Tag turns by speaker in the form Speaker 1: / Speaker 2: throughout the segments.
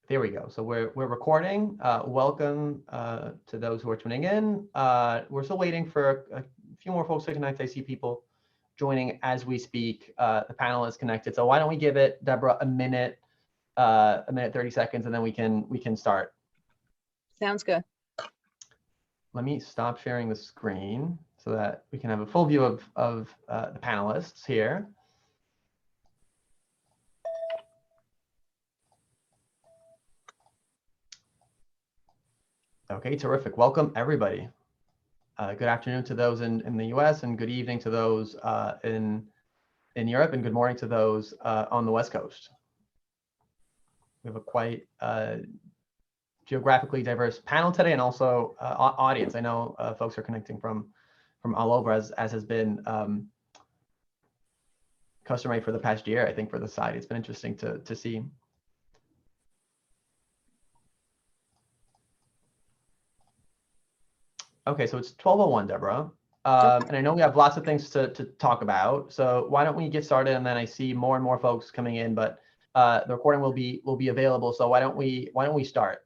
Speaker 1: There we go. So we're recording. Welcome to those who are tuning in. We're still waiting for a few more folks to connect. I see people joining as we speak. The panel is connected. So why don't we give it, Deborah, a minute 30 seconds, and then we can start.
Speaker 2: Sounds good.
Speaker 1: Let me stop sharing the screen so that we can have a full view of the panelists here. Okay, terrific. Welcome, everybody. Good afternoon to those in the US, and good evening to those in Europe, and good morning to those on the West Coast. We have a quite geographically diverse panel today, and also audience. I know folks are connecting from all over, as has been customary for the past year. I think for the site, it's been interesting to see. Okay, so it's 12:01, Deborah. And I know we have lots of things to talk about. So why don't we get started? And then I see more and more folks coming in, but the recording will be available. So why don't we start?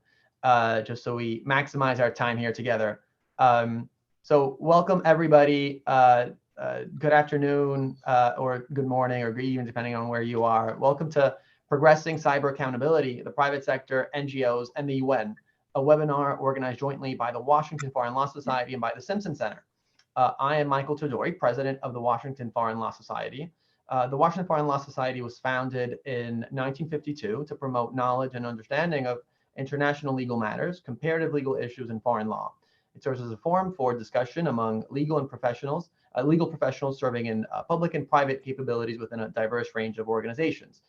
Speaker 1: Just so we maximize our time here together. So welcome, everybody. Good afternoon, or good morning, or good evening, depending on where you are. Welcome to Progressing Cyber Accountability, the Private Sector, NGOs, and the UN, a webinar organized jointly by the Washington Foreign Law Society and by the Simpson Center. I am Michael Todori, president of the Washington Foreign Law Society. The Washington Foreign Law Society was founded in 1952 to promote knowledge and understanding of international legal matters, comparative legal issues, and foreign law. It serves as a forum for discussion among legal professionals serving in public and private capabilities within a diverse range of organizations,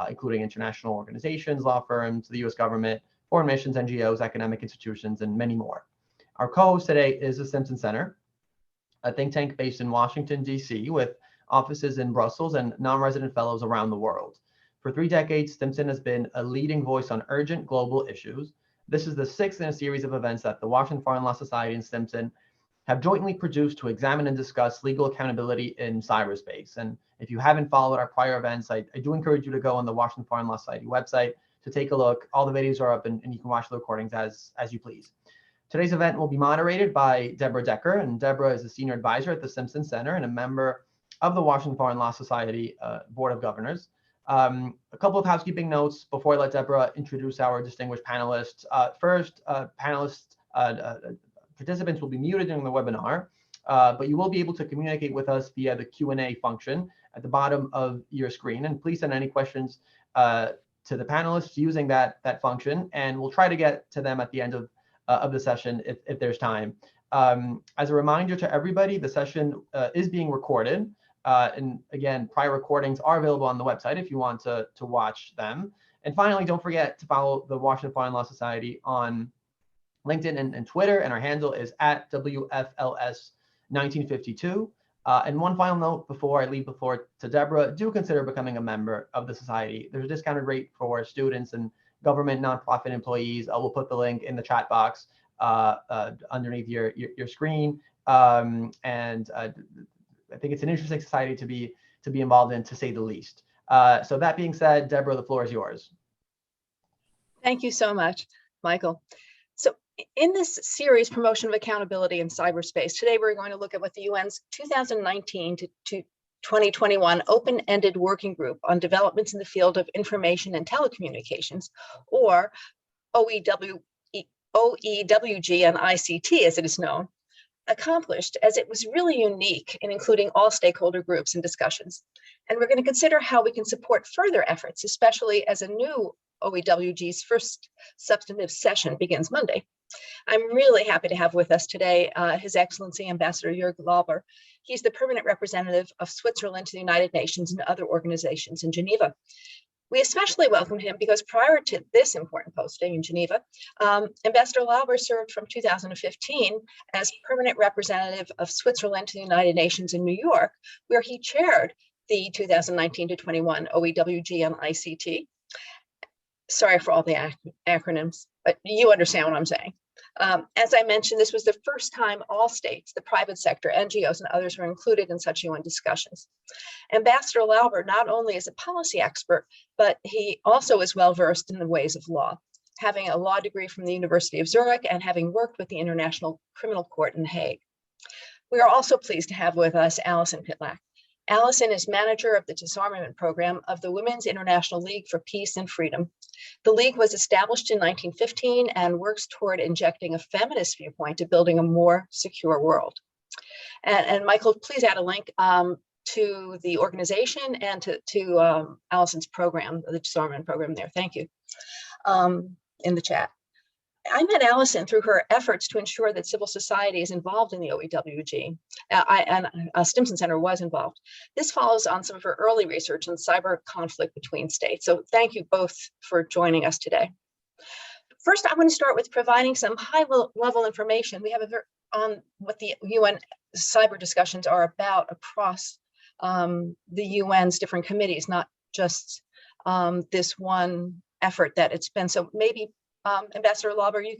Speaker 1: including international organizations, law firms, the US government, foreign missions, NGOs, academic institutions, and many more. Our co-host today is the Simpson Center, a think tank based in Washington, D.C., with offices in Brussels and non-resident fellows around the world. For 3 decades, Simpson has been a leading voice on urgent global issues. This is the 6th in a series of events that the Washington Foreign Law Society and Simpson have jointly produced to examine and discuss legal accountability in cyberspace. And if you haven't followed our prior events, I do encourage you to go on the Washington Foreign Law Society website to take a look. All the videos are up, and you can watch the recordings as you please. Today's event will be moderated by Deborah Decker, and Deborah is a senior advisor at the Simpson Center and a member of the Washington Foreign Law Society Board of Governors. A couple of housekeeping notes before I let Deborah introduce our distinguished panelists. First, participants will be muted during the webinar, but you will be able to communicate with us via the Q&A function at the bottom of your screen. And please send any questions to the panelists using that function, and we'll try to get to them at the end of the session if there's time. As a reminder to everybody, the session is being recorded. And again, prior recordings are available on the website if you want to watch them. And finally, don't forget to follow the Washington Foreign Law Society on LinkedIn and Twitter, and our handle is at WFLS1952. And one final note before I leave the floor to Deborah, do consider becoming a member of the Society. There's a discounted rate for students and government nonprofit employees. We'll put the link in the chat box underneath your screen. I think it's an interesting society to be involved in, to say the least. So that being said, Deborah, the floor is yours.
Speaker 2: Thank you so much, Michael. So in this series, Promotion of Accountability in Cyberspace, today we're going to look at what the UN's 2019 to 2021 Open-Ended Working Group on Developments in the Field of Information and Telecommunications, or OEWG and ICT as it is known, accomplished, as it was really unique in including all stakeholder groups and discussions. And we're going to consider how we can support further efforts, especially as a new OEWG's first substantive session begins Monday. I'm really happy to have with us today His Excellency Ambassador Jörg Lauber. He's the permanent representative of Switzerland to the United Nations and other organizations in Geneva. We especially welcome him because prior to this important posting in Geneva, Ambassador Lauber served from 2015 as permanent representative of Switzerland to the United Nations in New York, where he chaired the 2019 to 21 OEWG on ICT. Sorry for all the acronyms, but you understand what I'm saying. As I mentioned, this was the first time all states, the private sector, NGOs, and others were included in such UN discussions. Ambassador Lauber not only is a policy expert, but he also is well-versed in the ways of law. having a law degree from the University of Zurich and having worked with the International Criminal Court in The Hague. We are also pleased to have with us Alison Pitlack. Alison is manager of the disarmament program of the Women's International League for Peace and Freedom. The League was established in 1915 and works toward injecting a feminist viewpoint to building a more secure world. And Michael, please add a link to the organization and to Alison's program, the disarmament program there. Thank you, in the chat. I met Alison through her efforts to ensure that civil society is involved in the OEWG, and Stimson Center was involved. This follows on some of her early research on cyber conflict between states. So thank you both for joining us today. First, I want to start with providing some high-level information. We have on what the UN cyber discussions are about across the UN's different committees, not just this one effort that it's been. So maybe Ambassador Lauber, you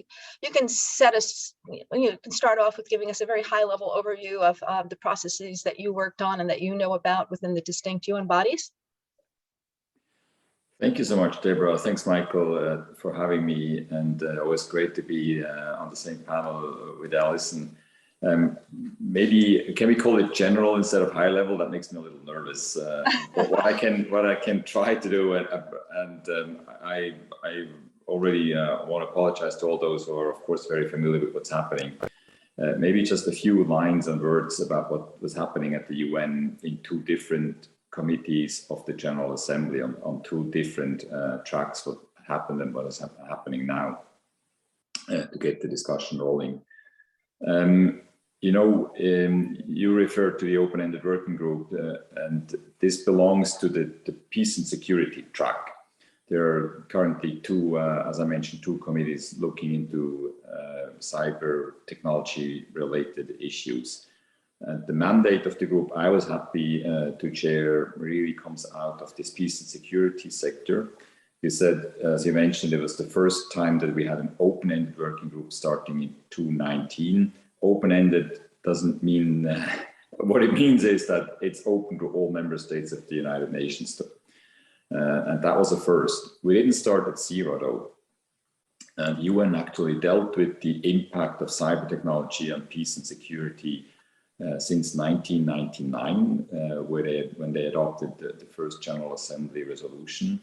Speaker 2: can set us, you can start off with giving us a very high-level overview of the processes that you worked on and that you know about within the distinct UN bodies.
Speaker 3: Thank you so much, Deborah. Thanks, Michael, for having me, and always great to be on the same panel with Alison. Maybe can we call it general instead of high level? That makes me a little nervous. But what I can try to do, and I already want to apologize to all those who are, of course, very familiar with what's happening. Maybe just a few lines and words about what was happening at the UN in two different committees of the General Assembly on two different tracks, what happened and what is happening now, to get the discussion rolling. You referred to the open-ended working group, and this belongs to the peace and security track. There are currently two, as I mentioned, two committees looking into cyber technology related issues. The mandate of the group I was happy to chair really comes out of this peace and security sector. You said, as you mentioned, it was the first time that we had an open-ended working group starting in 2019. Open-ended doesn't mean, what it means is that it's open to all member states of the United Nations. And that was a first. We didn't start at zero though. And UN actually dealt with the impact of cyber technology on peace and security since 1999, when they adopted the first General Assembly resolution.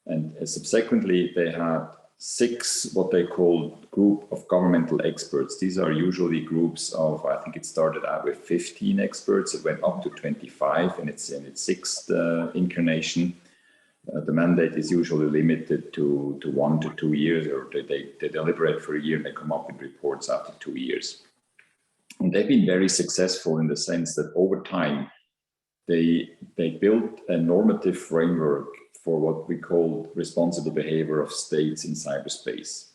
Speaker 3: And subsequently, they had 6 what they call group of governmental experts. These are usually groups of, I think it started out with 15 experts. It went up to 25, and it's in its 6th incarnation. The mandate is usually limited to 1 to 2 years, or they deliberate for a year and they come up with reports after 2 years. And they've been very successful in the sense that over time, they built a normative framework for what we call responsible behavior of states in cyberspace.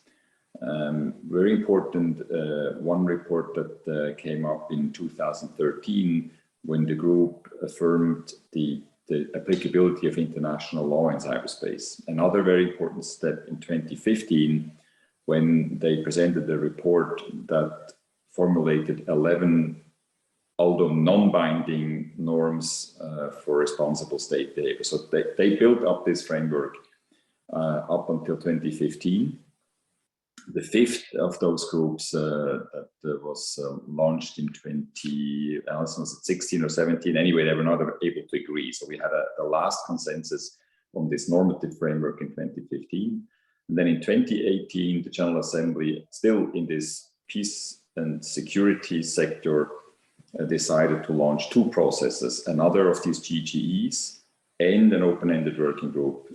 Speaker 3: Very important, one report that came up in 2013 when the group affirmed the applicability of international law in cyberspace. Another very important step in 2015 when they presented the report that formulated 11, although non-binding norms for responsible state behavior. So they built up this framework up until 2015. The 5th of those groups that was launched in 16 or 17. Anyway, they were not able to agree. So we had the last consensus on this normative framework in 2015. And then in 2018, the General Assembly, still in this peace and security sector, decided to launch 2 processes, another of these GGEs and an open-ended working group,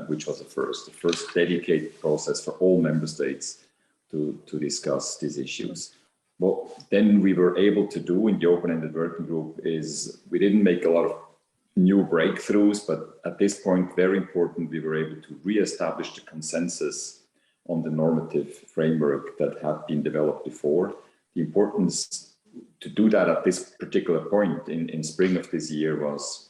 Speaker 3: which was the first dedicated process for all member states to discuss these issues. What then we were able to do in the open-ended working group is we didn't make a lot of new breakthroughs, but at this point, very important, we were able to re-establish the consensus on the normative framework that had been developed before. The importance to do that at this particular point in spring of this year was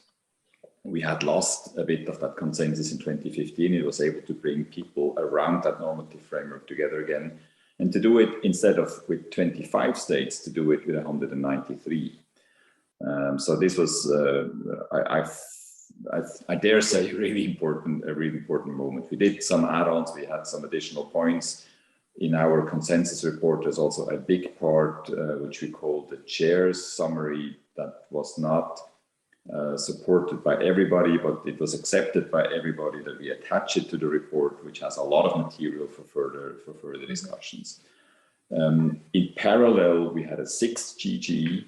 Speaker 3: we had lost a bit of that consensus in 2015. It was able to bring people around that normative framework together again, and to do it instead of with 25 states, to do it with 193. So this was, I dare say, a really important moment. We did some add-ons, we had some additional points. In our consensus report, there's also a big part, which we call the chair's summary, that was not supported by everybody, but it was accepted by everybody, that we attach it to the report, which has a lot of material for further discussions. In parallel, we had a 6th GGE.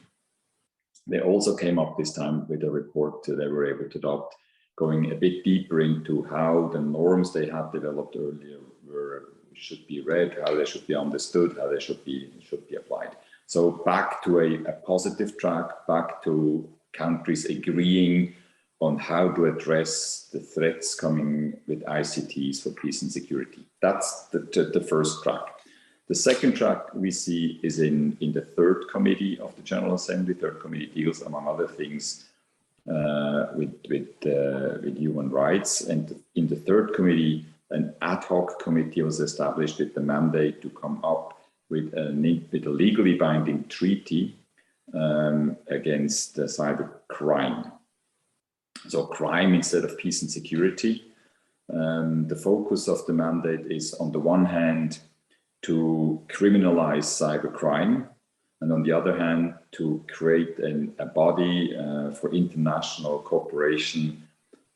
Speaker 3: They also came up this time with a report that they were able to adopt, going a bit deeper into how the norms they had developed earlier should be read, how they should be understood, how they should be applied. So back to a positive track, back to countries agreeing on how to address the threats coming with ICTs for peace and security. That's the first track. The second track we see is in the 3rd committee of the General Assembly. 3rd committee deals, among other things, with human rights. And in the 3rd committee, an ad hoc committee was established with the mandate to come up with a legally binding treaty against cyber crime. So crime instead of peace and security. The focus of the mandate is, on the one hand, to criminalize cybercrime, and on the other hand, to create a body for international cooperation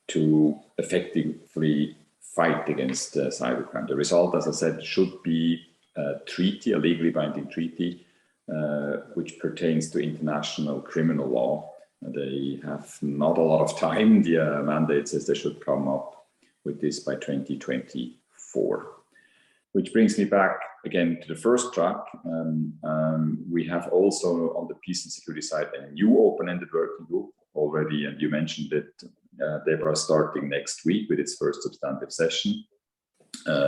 Speaker 3: to effectively fight against cybercrime. The result, as I said, should be a treaty, a legally binding treaty, which pertains to international criminal law. They have not a lot of time. The mandate says they should come up with this by 2024. Which brings me back again to the first track. We have also on the peace and security side a new open-ended working group already, and you mentioned it, Deborah, starting next week with its first substantive session.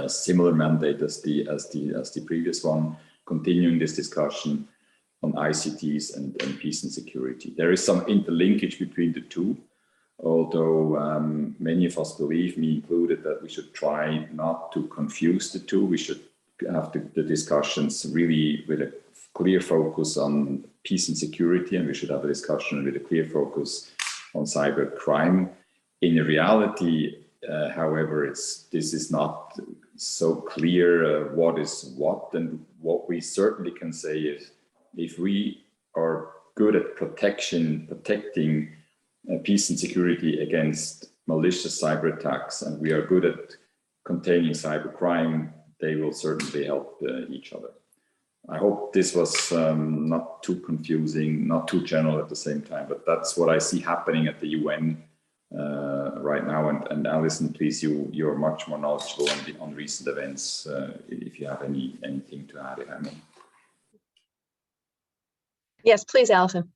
Speaker 3: Similar mandate as the previous one, continuing this discussion on ICTs and peace and security. There is some interlinkage between the two, although many of us believe, me included, that we should try not to confuse the two. We should have the discussions really with a clear focus on peace and security, and we should have a discussion with a clear focus on cyber crime. In reality, however, this is not so clear what is what, and what we certainly can say is, if we are good at protecting peace and security against malicious cyber attacks, and we are good at containing cyber crime, they will certainly help each other. I hope this was not too confusing, not too general at the same time, but that's what I see happening at the UN right now. And Alison, please, you're much more knowledgeable on recent events, if you have anything to add, if I may.
Speaker 2: Yes, please, Alison.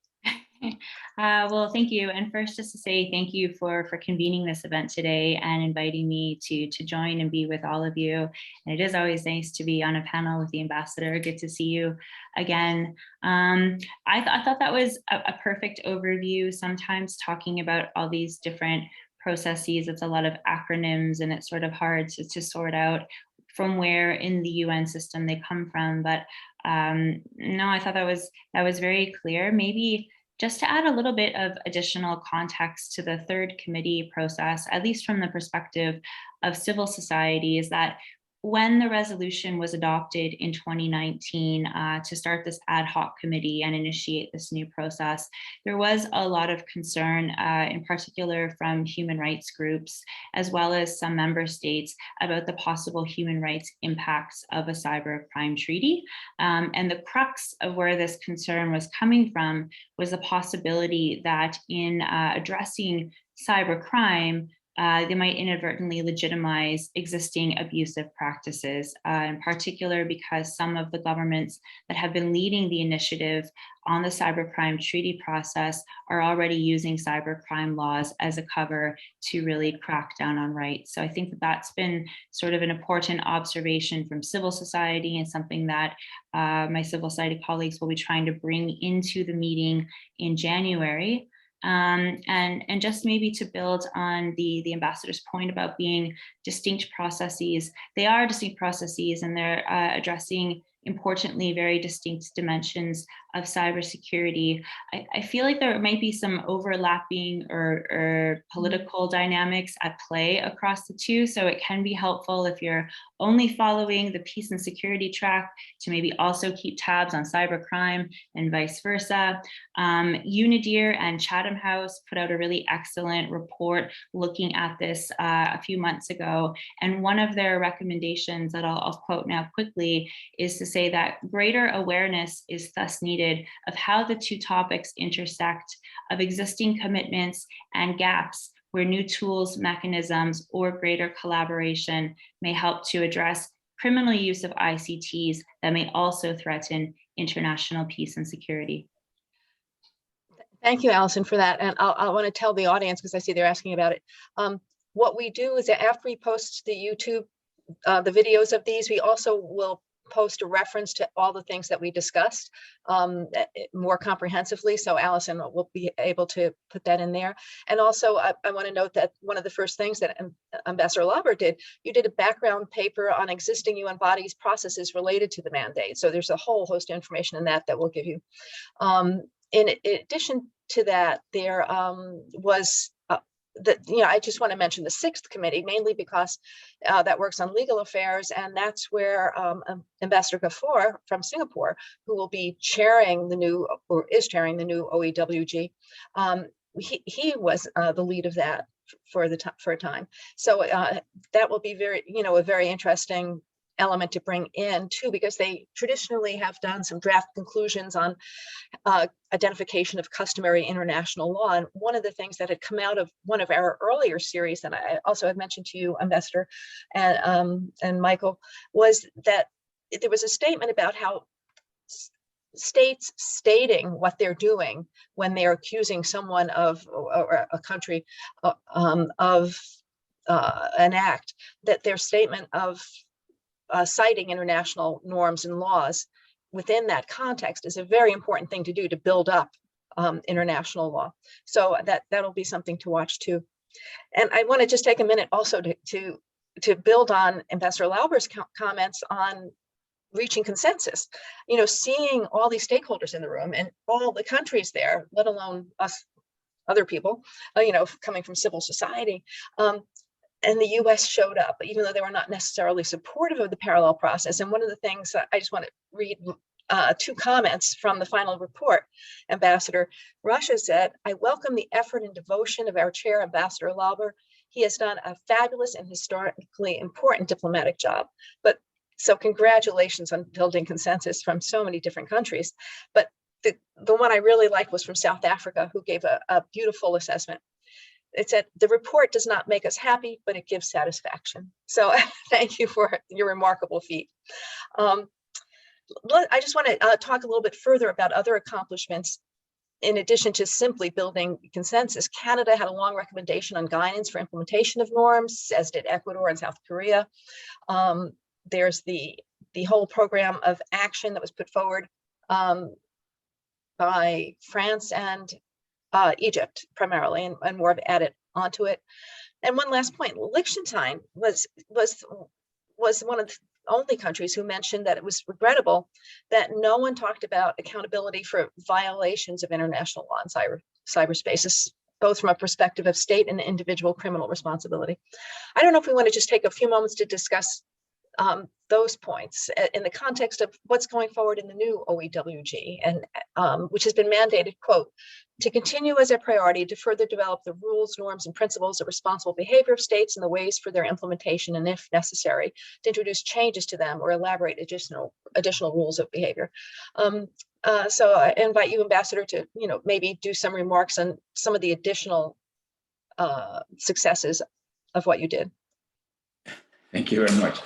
Speaker 4: Well, thank you. And first, just to say thank you for convening this event today and inviting me to join and be with all of you. And it is always nice to be on a panel with the ambassador. Good to see you again. I thought that was a perfect overview. Sometimes talking about all these different processes, it's a lot of acronyms, and it's sort of hard to sort out from where in the UN system they come from. But no, I thought that was very clear. Maybe just to add a little bit of additional context to the 3rd committee process, at least from the perspective of civil society, is that when the resolution was adopted in 2019 to start this ad hoc committee and initiate this new process, there was a lot of concern, in particular from human rights groups, as well as some member states, about the possible human rights impacts of a cyber crime treaty. And the crux of where this concern was coming from was the possibility that in addressing cyber crime, they might inadvertently legitimize existing abusive practices, in particular because some of the governments that have been leading the initiative on the cybercrime treaty process are already using cybercrime laws as a cover to really crack down on rights. So I think that's been sort of an important observation from civil society, and something that my civil society colleagues will be trying to bring into the meeting in January. And just maybe to build on the ambassador's point about being distinct processes, they are distinct processes, and they're addressing importantly, very distinct dimensions of cybersecurity. I feel like there might be some overlapping or political dynamics at play across the two. So it can be helpful if you're only following the peace and security track to maybe also keep tabs on cybercrime and vice versa. UNIDIR and Chatham House put out a really excellent report looking at this a few months ago. And one of their recommendations that I'll quote now quickly is to say that greater awareness is thus needed of how the two topics intersect, of existing commitments and gaps where new tools, mechanisms, or greater collaboration may help to address criminal use of ICTs that may also threaten international peace and security.
Speaker 2: Thank you, Allison, for that. And I want to tell the audience, because I see they're asking about it. What we do is that after we post the YouTube, the videos of these, we also will post a reference to all the things that we discussed more comprehensively. So Allison will be able to put that in there. And also, I want to note that one of the first things that Ambassador Lauber did, you did a background paper on existing UN bodies processes related to the mandate. So there's a whole host of information in that we'll give you. In addition to that, there was I just want to mention the 6th committee, mainly because that works on legal affairs, and that's where Ambassador Gafoor from Singapore, who will be chairing the new, or is chairing the new OEWG, he was the lead of that for a time. So that will be a very interesting element to bring in too, because they traditionally have done some draft conclusions on identification of customary international law. And one of the things that had come out of one of our earlier series, and I also had mentioned to you, Ambassador and Michael, was that there was a statement about how states stating what they're doing when they're accusing someone of, or a country of an act, that their statement of citing international norms and laws within that context is a very important thing to do to build up international law. So that'll be something to watch too. And I want to just take a minute also to build on Ambassador Lauber's comments on reaching consensus. Seeing all these stakeholders in the room and all the countries there, let alone us other people, coming from civil society. And the US showed up, even though they were not necessarily supportive of the parallel process. And one of the things I just want to read 2 comments from the final report. Ambassador Russia said, "I welcome the effort and devotion of our chair, Ambassador Lauber. He has done a fabulous and historically important diplomatic job. So congratulations on building consensus from so many different countries." But the one I really liked was from South Africa, who gave a beautiful assessment. It said, "The report does not make us happy, but it gives satisfaction." So thank you for your remarkable feat. I just want to talk a little bit further about other accomplishments. In addition to simply building consensus, Canada had a long recommendation on guidance for implementation of norms, as did Ecuador and South Korea. There's the whole program of action that was put forward by France and Egypt primarily, and more have added onto it. And one last point, Liechtenstein was one of the only countries who mentioned that it was regrettable that no one talked about accountability for violations of international law in cyberspace, both from a perspective of state and individual criminal responsibility. I don't know if we want to just take a few moments to discuss those points in the context of what's going forward in the new OEWG, and which has been mandated, quote, "to continue as a priority to further develop the rules, norms, and principles of responsible behavior of states and the ways for their implementation, and if necessary, to introduce changes to them or elaborate additional rules of behavior." So I invite you, Ambassador, to maybe do some remarks on some of the additional successes of what you did.
Speaker 3: Thank you very much.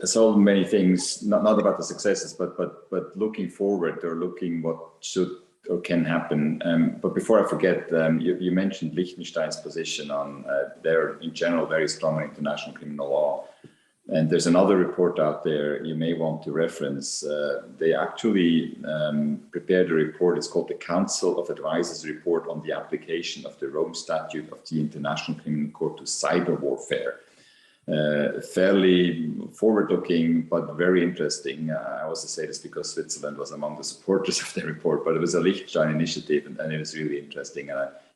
Speaker 3: So many things, not about the successes, but looking forward, or looking what should or can happen. But before I forget, you mentioned Liechtenstein's position on their, in general, very strong on international criminal law. And there's another report out there you may want to reference. They actually prepared a report. It's called the Council of Advisors Report on the Application of the Rome Statute of the International Criminal Court to Cyber Warfare. fairly forward-looking, but very interesting. I also say this because Switzerland was among the supporters of the report, but it was a Liechtenstein initiative, and it was really interesting.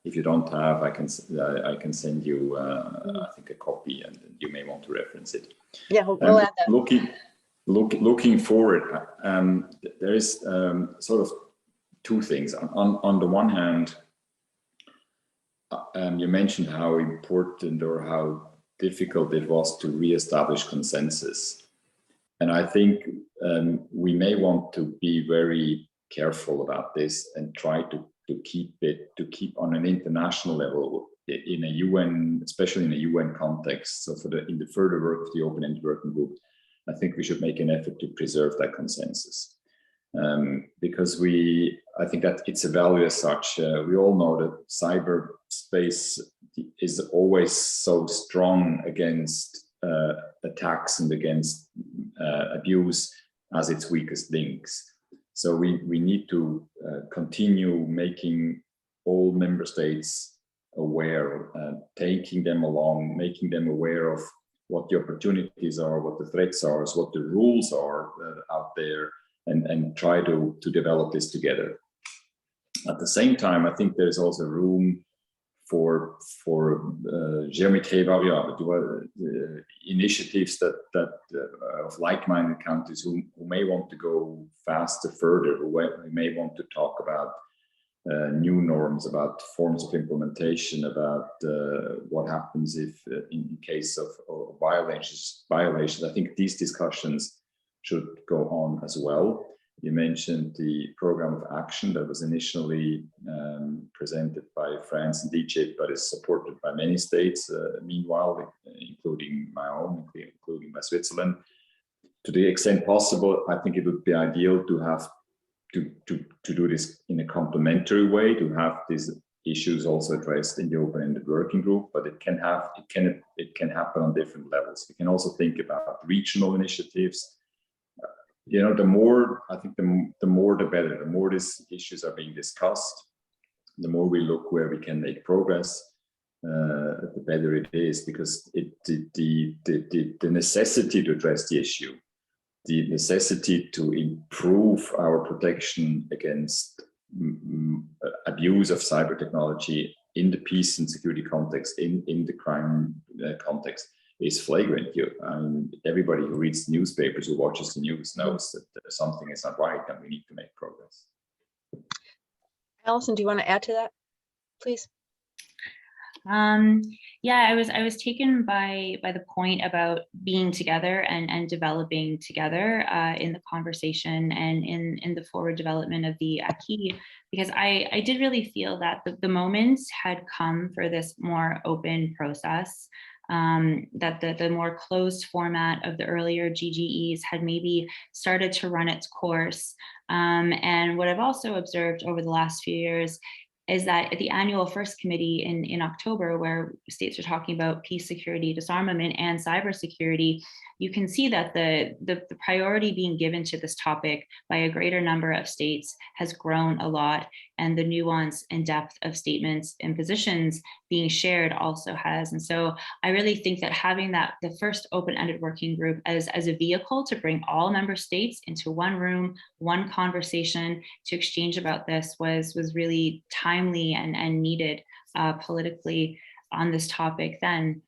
Speaker 3: If you don't have, I can send you, I think, a copy, and you may want to reference it.
Speaker 2: Yeah, we'll add that.
Speaker 3: Looking forward, there is sort of two things. On the one hand, you mentioned how important or how difficult it was to re-establish consensus. And I think we may want to be very careful about this and try to keep on an international level in a UN, especially in a UN context. So in the further work of the open-ended working group, I think we should make an effort to preserve that consensus. Because I think that it's a value as such. We all know that cyberspace is always so strong against attacks and against abuse as its weakest links. So we need to continue making all member states aware, taking them along, making them aware of what the opportunities are, what the threats are, what the rules are out there, and try to develop this together. At the same time, I think there's also room for géométrie variable, initiatives that of like-minded countries who may want to go faster, further, who may want to talk about new norms, about forms of implementation, about what happens if in case of violations. I think these discussions should go on as well. You mentioned the program of action that was initially presented by France and Egypt, but is supported by many states, meanwhile, including my own, including by Switzerland. To the extent possible, I think it would be ideal to have to do this in a complementary way, to have these issues also addressed in the open-ended working group, but it can happen on different levels. We can also think about regional initiatives. You know, the more the better. The more these issues are being discussed, the more we look where we can make progress, the better it is, because the necessity to address the issue, the necessity to improve our protection against abuse of cyber technology in the peace and security context, in the crime context, is flagrant. Everybody who reads newspapers, who watches the news, knows that something is not right and we need to make progress.
Speaker 2: Alison, do you want to add to that, please?
Speaker 4: Yeah, I was taken by the point about being together and developing together in the conversation and in the forward development of the acquis, because I did really feel that the moments had come for this more open process. That the more closed format of the earlier GGEs had maybe started to run its course. And what I've also observed over the last few years is that at the annual first committee in October, where states are talking about peace, security, disarmament, and cybersecurity, you can see that the priority being given to this topic by a greater number of states has grown a lot, and the nuance and depth of statements and positions being shared also has. And so I really think that having the first open-ended working group as a vehicle to bring all member states into one room, one conversation to exchange about this was really timely and needed politically on this topic then.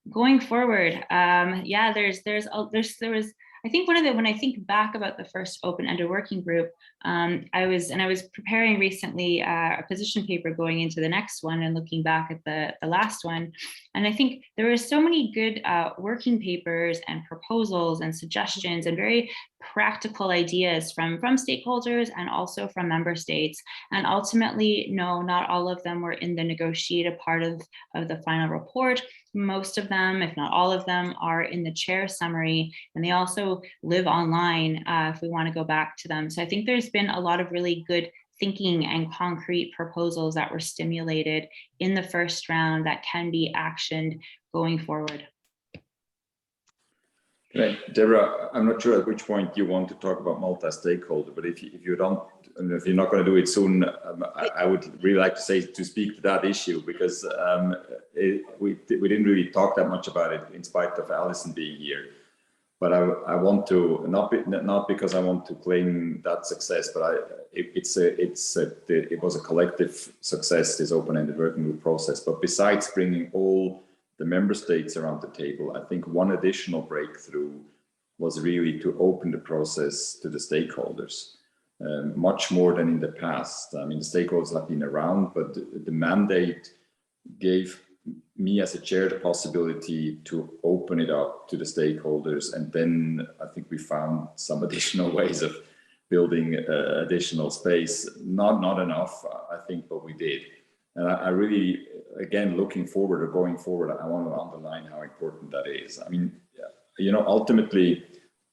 Speaker 4: Going forward, yeah, there was, I think when I think back about the first open-ended working group, I was preparing recently a position paper going into the next one and looking back at the last one. And I think there were so many good working papers and proposals and suggestions and very practical ideas from stakeholders and also from member states. And ultimately, no, not all of them were in the negotiated part of the final report. Most of them, if not all of them, are in the chair summary, and they also live online if we want to go back to them. So I think there's been a lot of really good thinking and concrete proposals that were stimulated in the first round that can be actioned going forward.
Speaker 3: Right. Deborah, I'm not sure at which point you want to talk about multi-stakeholder, but if you don't, and if you're not going to do it soon, I would really like to speak to that issue, because we didn't really talk that much about it in spite of Alison being here. But I want to, not because I want to claim that success, but it was a collective success, this open-ended working group process. But besides bringing all the member states around the table, I think one additional breakthrough was really to open the process to the stakeholders, much more than in the past. I mean, the stakeholders have been around, but the mandate gave me as a chair the possibility to open it up to the stakeholders. And then I think we found some additional ways of building additional space. Not enough, I think, but we did. And I really, again, looking forward or going forward, I want to underline how important that is. I mean, you know, ultimately,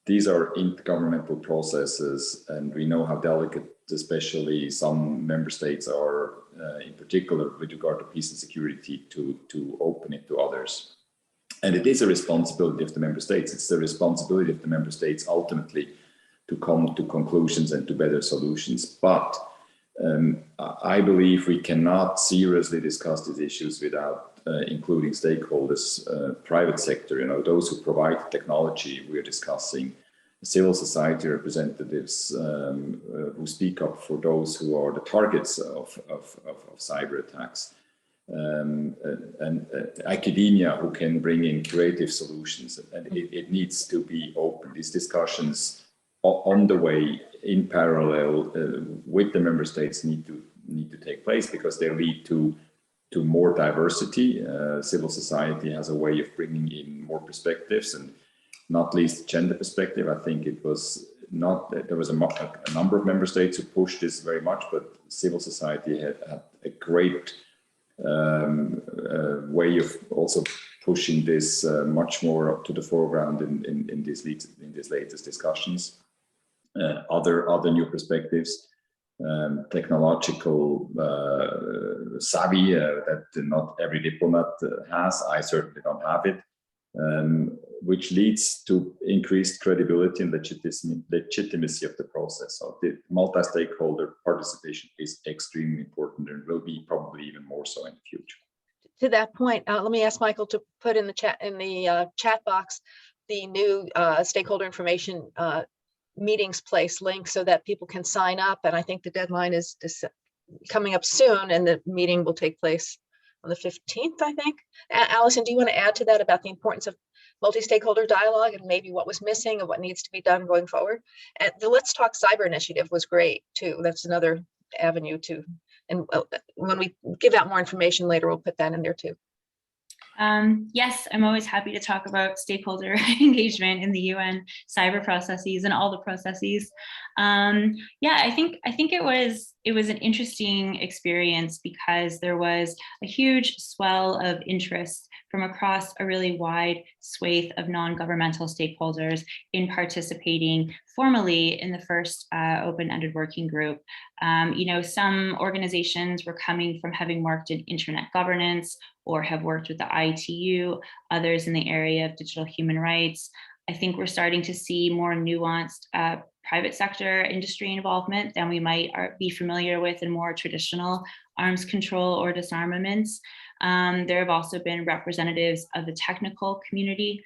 Speaker 3: these are intergovernmental processes, and we know how delicate, especially some member states are, in particular with regard to peace and security, to open it to others. And it is a responsibility of the member states. It's the responsibility of the member states ultimately to come to conclusions and to better solutions. But I believe we cannot seriously discuss these issues without including stakeholders, private sector, you know, those who provide technology. We're discussing civil society representatives who speak up for those who are the targets of cyber attacks, and academia who can bring in creative solutions. And it needs to be open. These discussions on the way, in parallel with the member states, need to take place, because they lead to more diversity. Civil society has a way of bringing in more perspectives, and not least gender perspective. I think it was not, there was a number of member states who pushed this very much, but civil society had a great way of also pushing this much more up to the foreground in these latest discussions. Other new perspectives, technological savvy that not every diplomat has. I certainly don't have it, which leads to increased credibility and legitimacy of the process. So the multi-stakeholder participation is extremely important, and will be probably even more so in the future.
Speaker 2: To that point, let me ask Michael to put in the chat box the new stakeholder information meetings place link, so that people can sign up. And I think the deadline is coming up soon, and the meeting will take place on the 15th, I think. Alison, do you want to add to that about the importance of multi-stakeholder dialogue, and maybe what was missing and what needs to be done going forward? And the Let's Talk Cyber initiative was great too. That's another avenue too. And when we give out more information later, we'll put that in there too.
Speaker 4: Yes, I'm always happy to talk about stakeholder engagement in the UN cyber processes and all the processes. Yeah, I think it was an interesting experience, because there was a huge swell of interest from across a really wide swathe of non-governmental stakeholders in participating formally in the first open-ended working group. You know, some organizations were coming from having worked in internet governance or have worked with the ITU, others in the area of digital human rights. I think we're starting to see more nuanced private sector industry involvement than we might be familiar with in more traditional arms control or disarmaments. There have also been representatives of the technical community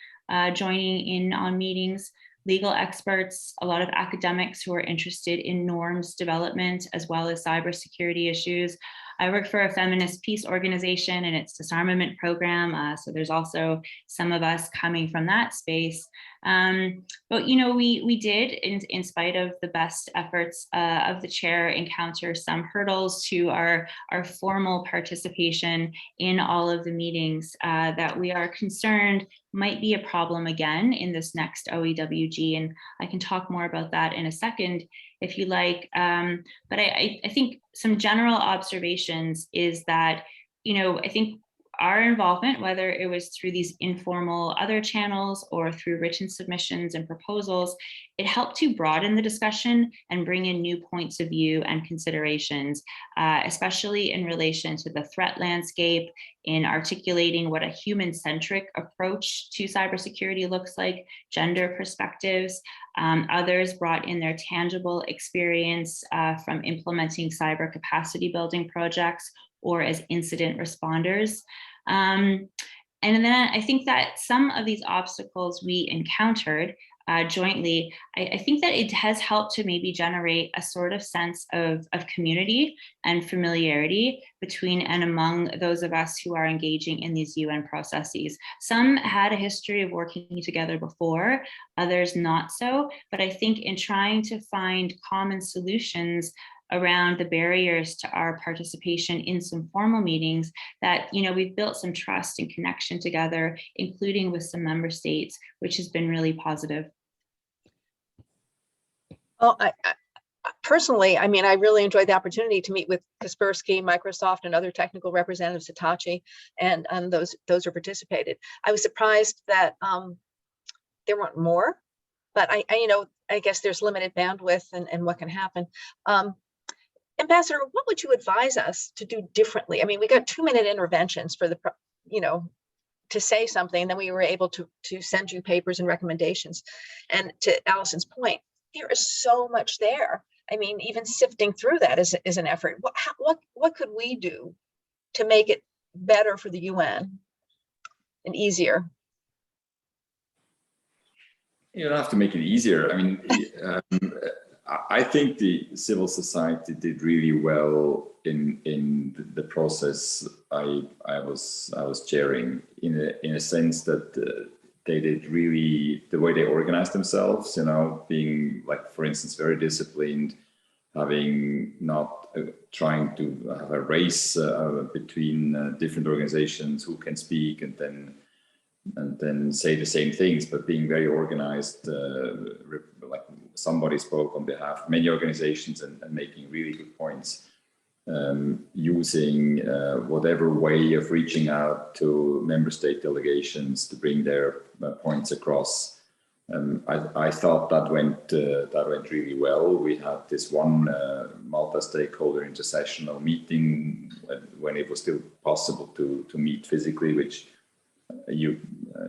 Speaker 4: joining in on meetings, legal experts, a lot of academics who are interested in norms development, as well as cybersecurity issues. I work for a feminist peace organization and its disarmament program. So there's also some of us coming from that space. But, you know, we did, in spite of the best efforts of the chair, encounter some hurdles to our formal participation in all of the meetings that we are concerned might be a problem again in this next OEWG. And I can talk more about that in a second, if you like. But I think some general observations is that, you know, I think our involvement, whether it was through these informal other channels or through written submissions and proposals, it helped to broaden the discussion and bring in new points of view and considerations, especially in relation to the threat landscape, in articulating what a human-centric approach to cybersecurity looks like, gender perspectives. Others brought in their tangible experience from implementing cyber capacity building projects or as incident responders. And then I think that some of these obstacles we encountered jointly, I think that it has helped to maybe generate a sort of sense of community and familiarity between and among those of us who are engaging in these UN processes. Some had a history of working together before, others not so, but I think in trying to find common solutions around the barriers to our participation in some formal meetings, that we've built some trust and connection together, including with some member states, which has been really positive.
Speaker 2: Well, I personally, I mean, I really enjoyed the opportunity to meet with Kaspersky, Microsoft, and other technical representatives, Hitachi, and those who participated. I was surprised that there weren't more, but I guess there's limited bandwidth and what can happen. Ambassador, what would you advise us to do differently? I mean, we got 2-minute interventions for to say something, then we were able to send you papers and recommendations. And to Allison's point, there is so much there. I mean, even sifting through that is an effort. What could we do to make it better for the UN and easier?
Speaker 3: You don't have to make it easier. I mean, I think the civil society did really well in the process I was chairing, in a sense that they did really, the way they organized themselves, being, like, for instance, very disciplined, having not trying to have a race between different organizations who can speak and then say the same things, but being very organized, like somebody spoke on behalf of many organizations and making really good points, using whatever way of reaching out to member state delegations to bring their points across. I thought that went really well. We had this one multi-stakeholder intersessional meeting when it was still possible to meet physically, which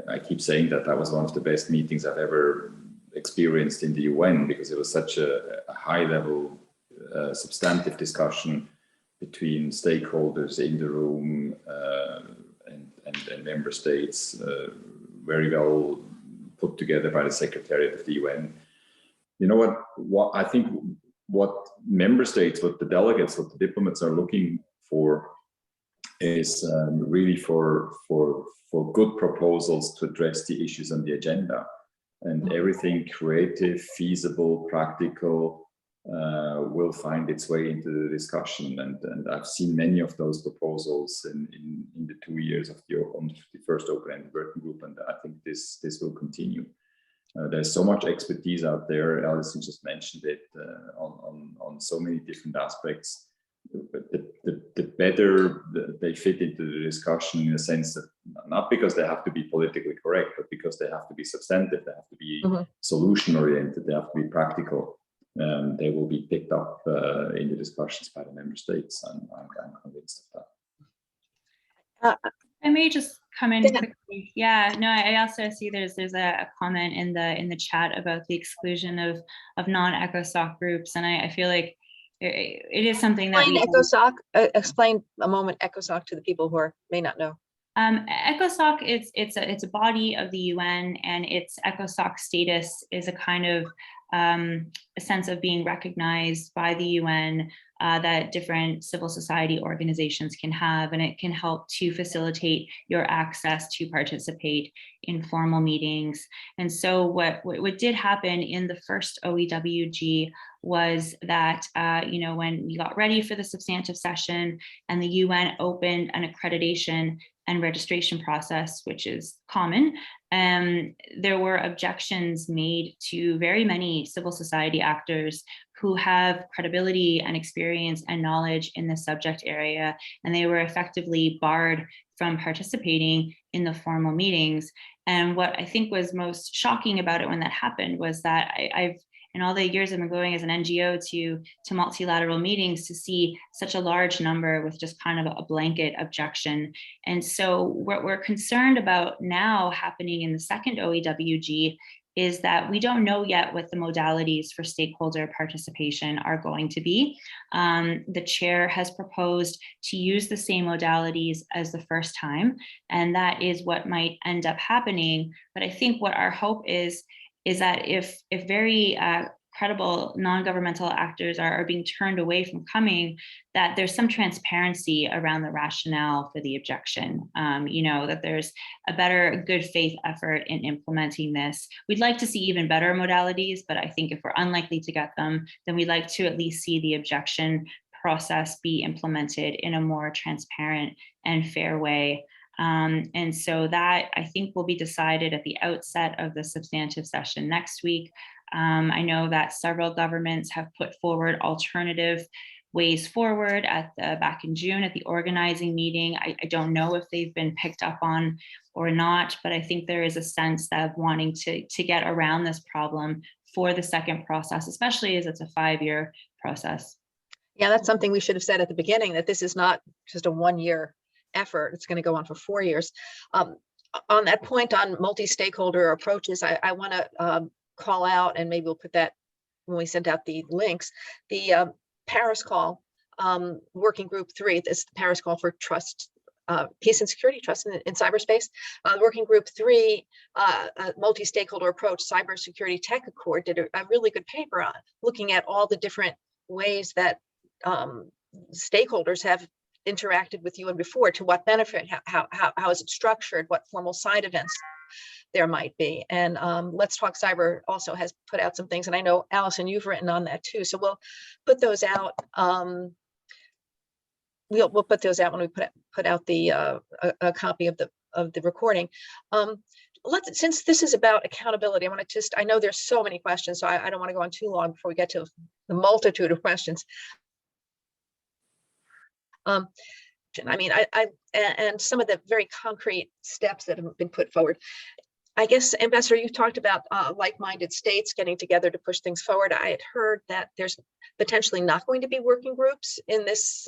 Speaker 3: I keep saying that was one of the best meetings I've ever experienced in the UN, because it was such a high level substantive discussion between stakeholders in the room and member states, very well put together by the Secretariat of the UN. You know what I think what member states, what the delegates, what the diplomats are looking for is really for good proposals to address the issues on the agenda, and everything creative, feasible, practical will find its way into the discussion. And I've seen many of those proposals in the 2 years of the first open-ended working group, and I think this will continue. There's so much expertise out there. Allison just mentioned it on so many different aspects. The better they fit into the discussion, in a sense that not because they have to be politically correct, but because they have to be substantive, they have to be solution oriented, they have to be practical. They will be picked up in the discussions by the member states. I'm convinced of that.
Speaker 4: I may just come in quickly. Yeah, no, I also see there's a comment in the chat about the exclusion of non-ECOSOC groups, and I feel like it is something that
Speaker 2: explain a moment ECOSOC to the people who may not know.
Speaker 4: ECOSOC, it's a body of the UN, and its ECOSOC status is a kind of a sense of being recognized by the UN that different civil society organizations can have, and it can help to facilitate your access to participate in formal meetings. And so what did happen in the first OEWG was that, when we got ready for the substantive session and the UN opened an accreditation and registration process, which is common, there were objections made to very many civil society actors who have credibility and experience and knowledge in the subject area, and they were effectively barred from participating in the formal meetings. And what I think was most shocking about it when that happened was that I've in all the years I've been going as an NGO to multilateral meetings, to see such a large number with just kind of a blanket objection. And so what we're concerned about now happening in the second OEWG is that we don't know yet what the modalities for stakeholder participation are going to be. The chair has proposed to use the same modalities as the first time, and that is what might end up happening. But I think what our hope is that if very credible non-governmental actors are being turned away from coming, that there's some transparency around the rationale for the objection. That there's a better good faith effort in implementing this. We'd like to see even better modalities, but I think if we're unlikely to get them, then we'd like to at least see the objection process be implemented in a more transparent and fair way. And so that, I think, will be decided at the outset of the substantive session next week. I know that several governments have put forward alternative ways forward back in June at the organizing meeting. I don't know if they've been picked up on or not, but I think there is a sense of wanting to get around this problem for the second process, especially as it's a 5-year process.
Speaker 2: Yeah, that's something we should have said at the beginning, that this is not just a 1-year effort. It's going to go on for 4 years. On that point on multi-stakeholder approaches, I want to call out, and maybe we'll put that when we send out the links, the Paris call, working group 3, this is the Paris call for trust, peace and security, trust in cyberspace. Working group 3, multi-stakeholder approach, cybersecurity tech accord, did a really good paper on looking at all the different ways that stakeholders have interacted with UN before, to what benefit, how is it structured, what formal side events there might be. And Let's Talk Cyber also has put out some things, and I know, Allison, you've written on that too. So we'll put those out. We'll put those out when we put out the a copy of the recording. Since this is about accountability, I know there's so many questions, so I don't want to go on too long before we get to the multitude of questions. And some of the very concrete steps that have been put forward. I guess, Ambassador, you talked about like-minded states getting together to push things forward. I had heard that there's potentially not going to be working groups in this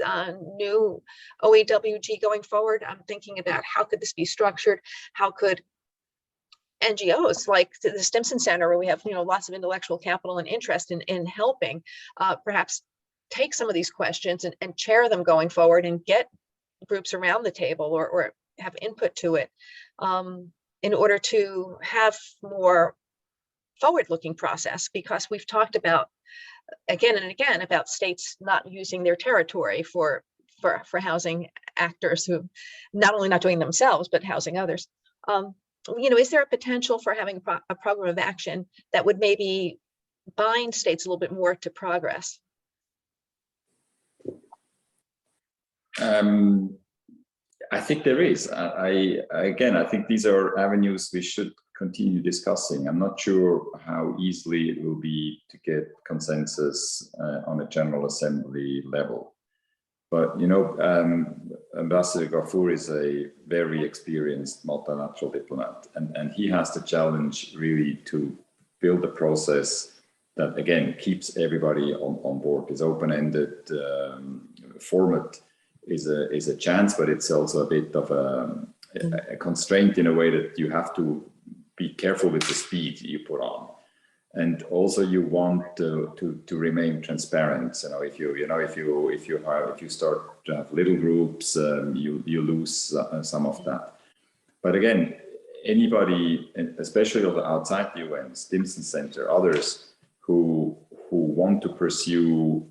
Speaker 2: new OEWG going forward. I'm thinking about how could this be structured? How could NGOs like the Stimson Center, where we have lots of intellectual capital and interest in helping, perhaps take some of these questions and chair them going forward, and get groups around the table or have input to it, in order to have more forward-looking process, because we've talked about again and again about states not using their territory for housing actors who not only not doing themselves but housing others. Is there a potential for having a program of action that would maybe bind states a little bit more to progress?
Speaker 3: I think there is. I think these are avenues we should continue discussing. I'm not sure how easily it will be to get consensus on a General Assembly level. But, Ambassador Gafour is a very experienced multilateral diplomat, and he has the challenge really to build a process that, again, keeps everybody on board. This open-ended format is a chance, but it's also a bit of a constraint in a way that you have to be careful with the speed you put on, and also you want to remain transparent. If you start to have little groups, you lose some of that. But again, anybody, especially outside the UN, Stimson Center, others who want to pursue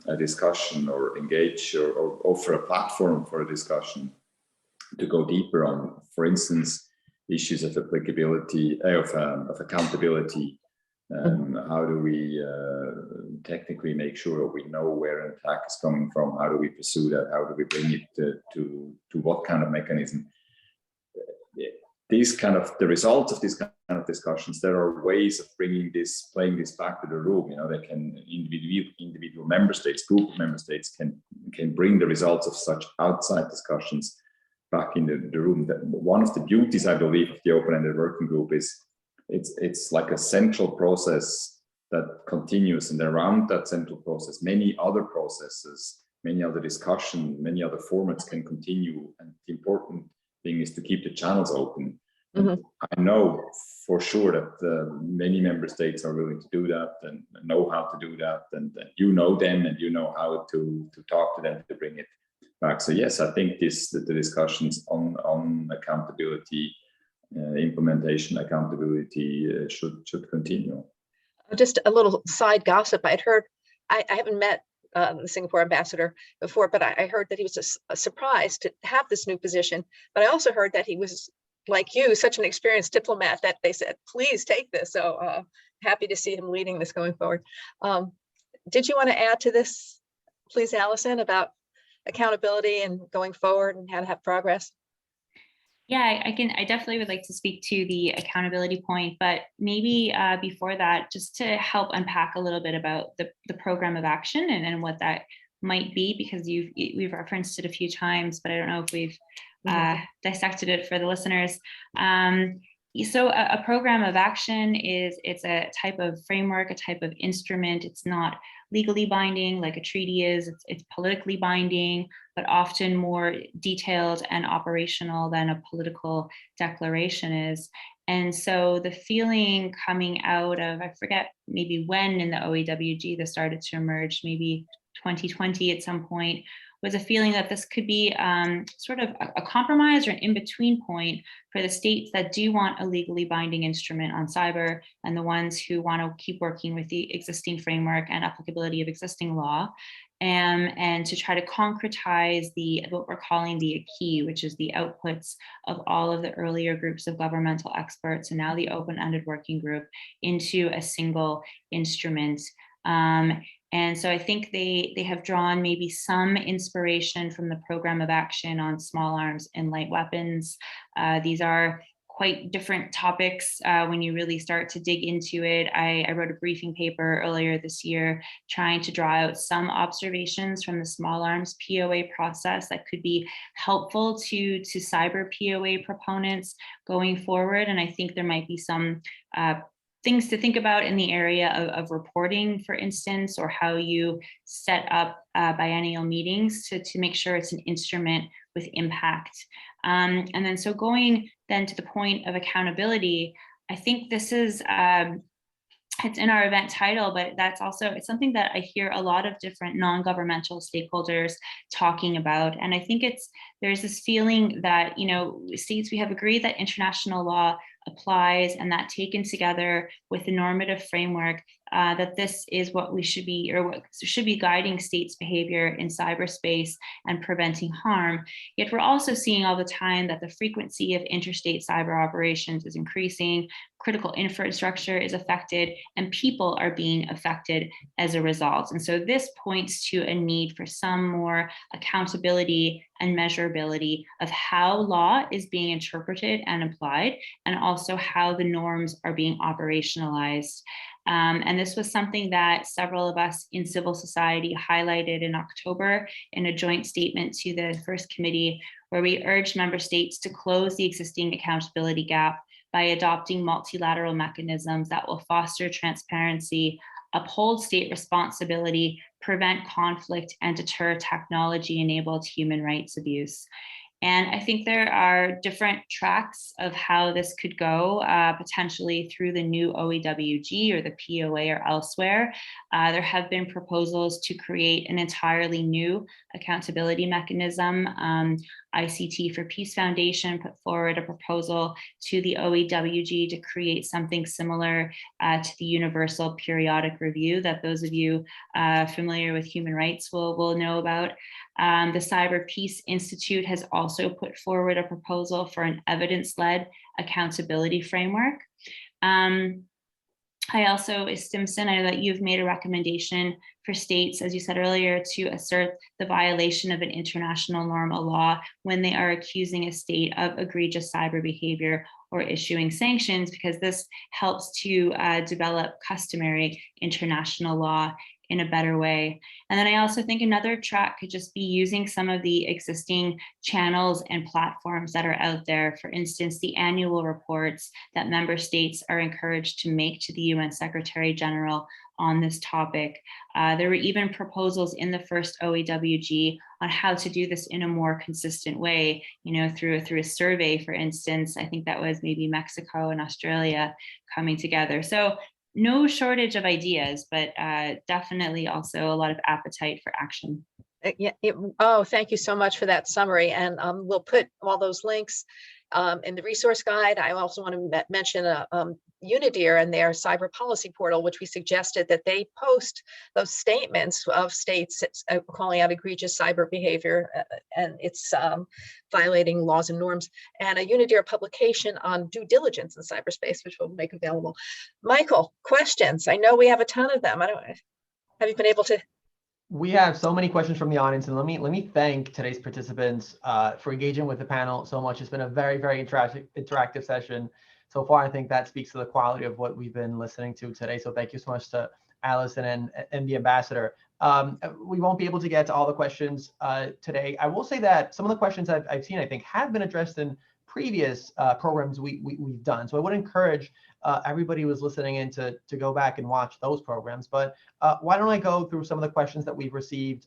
Speaker 3: a discussion or engage or offer a platform for a discussion to go deeper on, for instance, issues of applicability, of accountability. How do we technically make sure we know where an attack is coming from? How do we pursue that? How do we bring it to what kind of mechanism? The results of these kind of discussions, there are ways of playing this back to the room. They can individual member states, group of member states can bring the results of such outside discussions back in the room, that one of the beauties, I believe, of the open-ended working group is it's like a central process that continues, and around that central process, many other processes, many other discussion, many other formats can continue. And the important thing is to keep the channels open. Mm-hmm. I know for sure that many member states are willing to do that and know how to do that, and you know them and you know how to talk to them to bring it back. So yes, I think the discussions on accountability, implementation accountability should continue.
Speaker 2: Just a little side gossip. I'd heard, I haven't met the Singapore ambassador before, but I heard that he was surprised to have this new position. But I also heard that he was, like you, such an experienced diplomat that they said, please take this. So happy to see him leading this going forward. Did you want to add to this, please, Allison, about accountability and going forward and how to have progress?
Speaker 4: Yeah, I definitely would like to speak to the accountability point, but maybe before that, just to help unpack a little bit about the program of action and what that might be, because we've referenced it a few times, but I don't know if we've dissected it for the listeners. So a program of action it's a type of framework, a type of instrument. It's not legally binding like a treaty is. It's politically binding, but often more detailed and operational than a political declaration is. And so the feeling coming out of, I forget maybe when in the OEWG this started to emerge, maybe 2020 at some point, was a feeling that this could be sort of a compromise or an in-between point for the states that do want a legally binding instrument on cyber and the ones who want to keep working with the existing framework and applicability of existing law, and to try to concretize what we're calling the acquis, which is the outputs of all of the earlier groups of governmental experts and now the open-ended working group into a single instrument. And so I think they have drawn maybe some inspiration from the program of action on small arms and light weapons. These are quite different topics when you really start to dig into it. I wrote a briefing paper earlier this year trying to draw out some observations from the small arms POA process that could be helpful to cyber POA proponents going forward. And I think there might be some things to think about in the area of reporting, for instance, or how you set up biennial meetings to make sure it's an instrument with impact. And then so going then to the point of accountability, I think this is, it's in our event title, but that's also, it's something that I hear a lot of different non-governmental stakeholders talking about. And I think there's this feeling that, states, we have agreed that international law applies, and that taken together with the normative framework, that this is what we should be, or what should be guiding states' behavior in cyberspace and preventing harm. Yet we're also seeing all the time that the frequency of interstate cyber operations is increasing, critical infrastructure is affected, and people are being affected as a result. And so this points to a need for some more accountability and measurability of how law is being interpreted and applied, and also how the norms are being operationalized. And this was something that several of us in civil society highlighted in October in a joint statement to the First Committee, where we urged member states to close the existing accountability gap by adopting multilateral mechanisms that will foster transparency, uphold state responsibility, prevent conflict, and deter technology-enabled human rights abuse. And I think there are different tracks of how this could go, potentially through the new OEWG or the POA or elsewhere. There have been proposals to create an entirely new accountability mechanism. ICT for Peace Foundation put forward a proposal to the OEWG to create something similar to the Universal Periodic Review that those of you familiar with human rights will know about. The Cyber Peace Institute has also put forward a proposal for an evidence-led accountability framework. I also, Stimson, I know that you've made a recommendation for states, as you said earlier, to assert the violation of an international norm or law when they are accusing a state of egregious cyber behavior or issuing sanctions, because this helps to develop customary international law in a better way. And then I also think another track could just be using some of the existing channels and platforms that are out there. For instance, the annual reports that member states are encouraged to make to the UN Secretary General on this topic. There were even proposals in the first OAWG on how to do this in a more consistent way, through a survey, for instance. I think that was maybe Mexico and Australia coming together. So no shortage of ideas, but definitely also a lot of appetite for action.
Speaker 2: Oh, thank you so much for that summary. And we'll put all those links in the resource guide. I also want to mention UNIDIR and their cyber policy portal, which we suggested that they post those statements of states calling out egregious cyber behavior and it's violating laws and norms, and a UNIDIR publication on due diligence in cyberspace, which we'll make available. Michael, questions? I know we have a ton of them. Have you been able to?
Speaker 1: We have so many questions from the audience, and let me thank today's participants for engaging with the panel so much. It's been a very, very interactive session so far. I think that speaks to the quality of what we've been listening to today. So thank you so much to Allison and the ambassador. We won't be able to get to all the questions today. I will say that some of the questions I've seen, I think, have been addressed in previous programs we've done. So I would encourage everybody who was listening in to go back and watch those programs. But why don't I go through some of the questions that we've received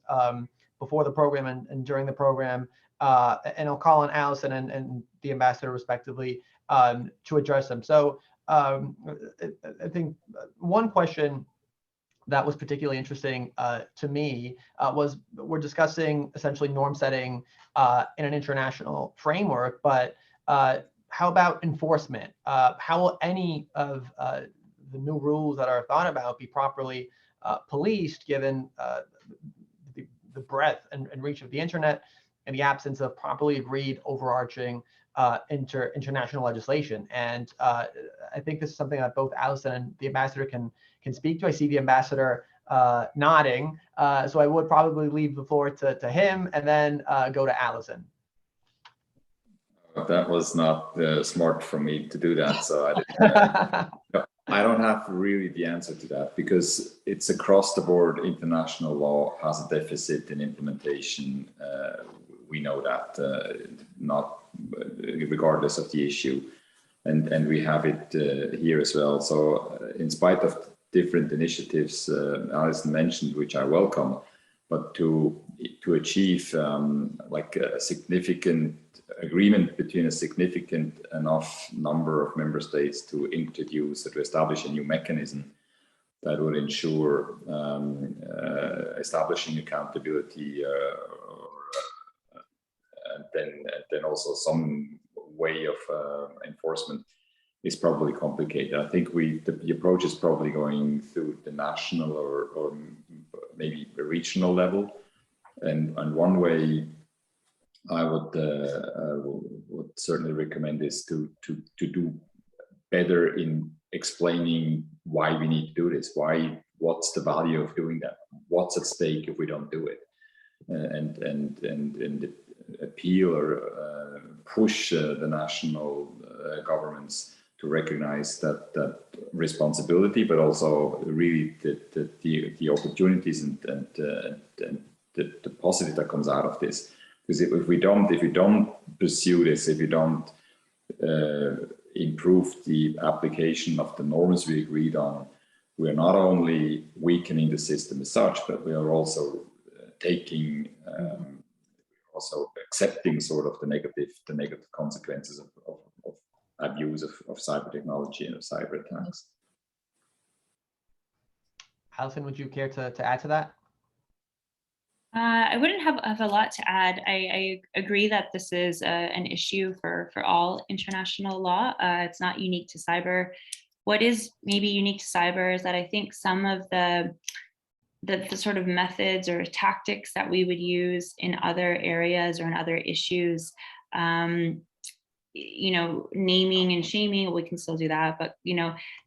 Speaker 1: before the program and during the program, and I'll call on Allison and the ambassador respectively to address them. So I think one question that was particularly interesting to me was, we're discussing essentially norm setting in an international framework, but how about enforcement? How will any of the new rules that are thought about be properly policed, given the breadth and reach of the internet and the absence of properly agreed overarching international legislation? And I think this is something that both Allison and the ambassador can speak to. I see the ambassador nodding, so I would probably leave the floor to him and then go to Allison.
Speaker 3: That was not smart for me to do that, so I didn't. I don't have really the answer to that, because it's across the board. International law has a deficit in implementation. We know that, not regardless of the issue, and we have it here as well. So in spite of different initiatives Alison mentioned, which I welcome, but to achieve like a significant agreement between a significant enough number of member states to introduce or to establish a new mechanism that would ensure establishing accountability, and then also some way of enforcement is probably complicated. I think the approach is probably going through the national or maybe a regional level, and one way I would certainly recommend is to do better in explaining why we need to do this, what's the value of doing that, what's at stake if we don't do it, and appeal or push the national governments to recognize that responsibility, but also really the opportunities and the positive that comes out of this. Because if we don't pursue this, if we don't improve the application of the norms we agreed on, we are not only weakening the system as such, but we are also also accepting sort of the negative consequences of abuse of cyber technology and of cyber attacks.
Speaker 1: Allison, would you care to add to that?
Speaker 4: I wouldn't have a lot to add. I agree that this is an issue for all international law. It's not unique to cyber. What is maybe unique to cyber is that I think some of the sort of methods or tactics that we would use in other areas or in other issues naming and shaming, we can still do that, but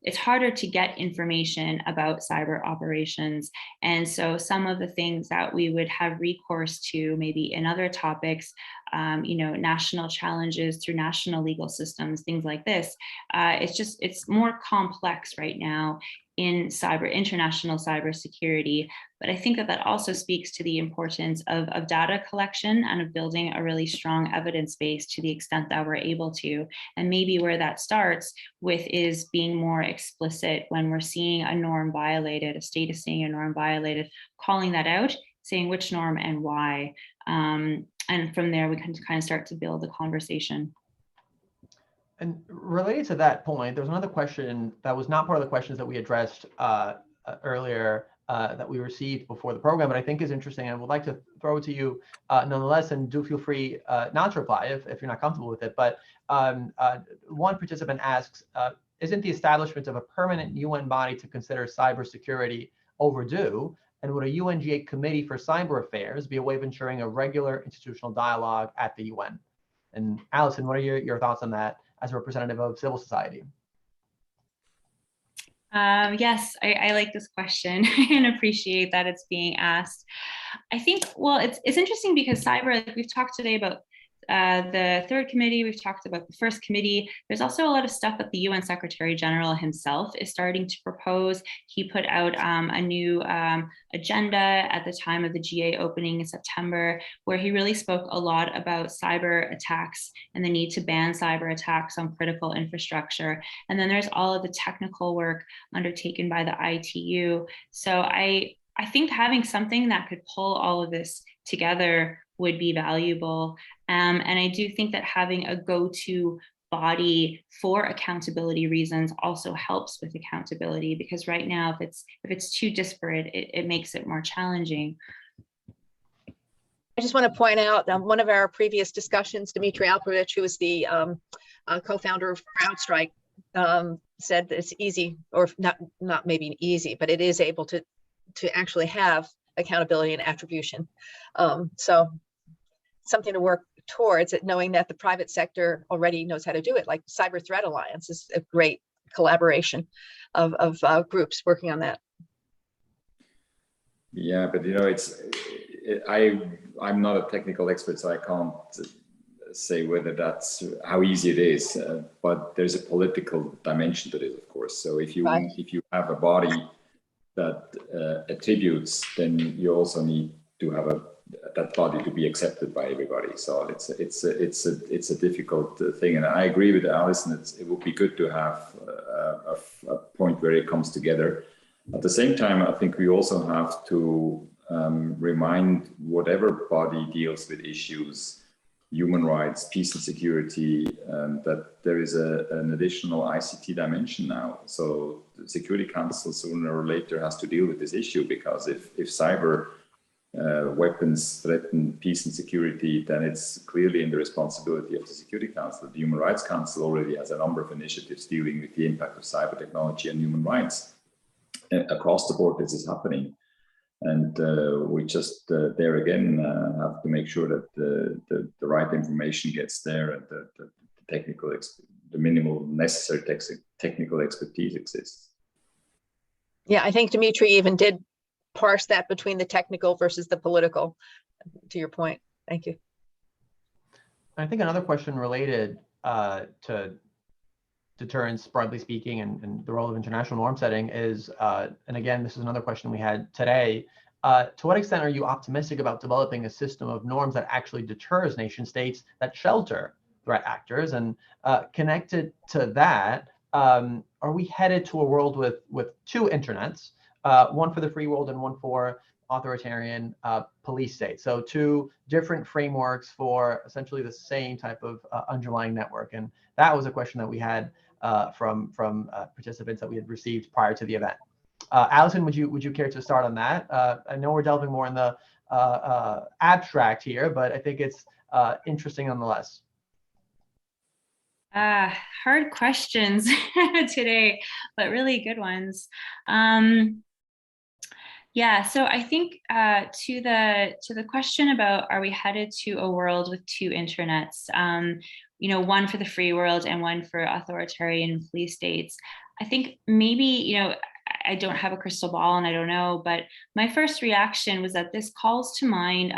Speaker 4: it's harder to get information about cyber operations. And so some of the things that we would have recourse to maybe in other topics, national challenges through national legal systems, things like this, it's more complex right now in international cybersecurity. But I think that also speaks to the importance of data collection and of building a really strong evidence base to the extent that we're able to. And maybe where that starts with is being more explicit when we're seeing a norm violated, a state is seeing a norm violated, calling that out, saying which norm and why. And from there, we can kind of start to build the conversation.
Speaker 1: And related to that point, there's another question that was not part of the questions that we addressed earlier that we received before the program, but I think is interesting. I would like to throw it to you nonetheless, and do feel free not to reply if you're not comfortable with it. But one participant asks, isn't the establishment of a permanent UN body to consider cybersecurity overdue? And would a UNGA committee for cyber affairs be a way of ensuring a regular institutional dialogue at the UN? And Allison, what are your thoughts on that as a representative of civil society?
Speaker 4: Yes, I like this question and appreciate that it's being asked. I think, well, it's interesting because cyber, like we've talked today about the third committee, we've talked about the first committee. There's also a lot of stuff that the UN Secretary General himself is starting to propose. He put out a new agenda at the time of the GA opening in September, where he really spoke a lot about cyber attacks and the need to ban cyber attacks on critical infrastructure. And then there's all of the technical work undertaken by the ITU. So I think having something that could pull all of this together would be valuable. And I do think that having a go-to body for accountability reasons also helps with accountability, because right now, if it's too disparate, it makes it more challenging.
Speaker 2: I just want to point out one of our previous discussions, Dmitry Alperovich, who is the co-founder of CrowdStrike, said that it's easy, or not maybe easy, but it is able to actually have accountability and attribution. So something to work towards it, knowing that the private sector already knows how to do it. Like Cyber Threat Alliance is a great collaboration of groups working on that.
Speaker 3: Yeah, but I'm not a technical expert, so I can't say whether that's how easy it is. But there's a political dimension to this, of course. So if you have a body that attributes, then you also need to have that body to be accepted by everybody. So it's a difficult thing, and I agree with Alison. It would be good to have a point where it comes together. At the same time, I think we also have to remind whatever body deals with issues, human rights, peace and security, that there is an additional ICT dimension now. So the Security Council sooner or later has to deal with this issue, because if cyber weapons threaten peace and security, then it's clearly in the responsibility of the Security Council. The Human Rights Council already has a number of initiatives dealing with the impact of cyber technology and human rights. Across the board, this is happening. And we just, there again, have to make sure that the right information gets there, and the minimal necessary technical expertise exists.
Speaker 2: Yeah, I think Dmitry even did parse that between the technical versus the political, to your point. Thank you.
Speaker 1: I think another question related to deterrence, broadly speaking, and the role of international norm setting is, and again, this is another question we had today, to what extent are you optimistic about developing a system of norms that actually deters nation states that shelter threat actors? And connected to that, are we headed to a world with two internets, one for the free world and one for authoritarian police states? So two different frameworks for essentially the same type of underlying network. And that was a question that we had from participants that we had received prior to the event. Allison, would you care to start on that? I know we're delving more in the abstract here, but I think it's interesting nonetheless.
Speaker 4: Hard questions today, but really good ones. Yeah, so I think to the question about, are we headed to a world with two internets? one for the free world and one for authoritarian police states. I think maybe, I don't have a crystal ball and I don't know, but my first reaction was that this calls to mind